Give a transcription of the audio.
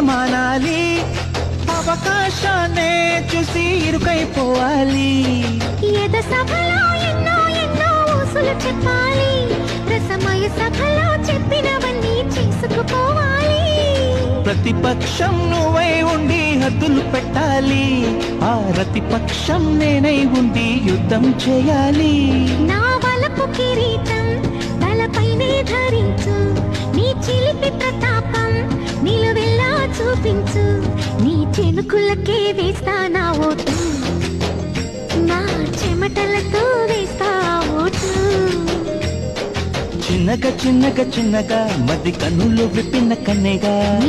మానాలి, అవకాశాన్నే చూసి ఇరుకైపోవాలి. ఎద సభలో ఎన్నో ఎన్నో ఊసులు చెప్పాలి, రసమయ సభలో చెప్పినవన్నీ చేసుకుపోవాలి. ప్రతిపక్షం నువ్వై ఉండి హద్దులు పెట్టాలి, ఆ ప్రతిపక్షం నేనై ఉండి యుద్ధం చేయాలి. నా వలపు కిరీటం తలపైనే ధరించు, నీ చిలిపి ప్రతాపం నిలువెల్లా చూపించు. నీ చెనుకులకే వేస్తా నా ఓటు, నా చెమటలతో వేస్తా ఓటు. చిన్నగా చిన్నగా చిన్నగా మది కన్నులు విప్పిన కన్నెగా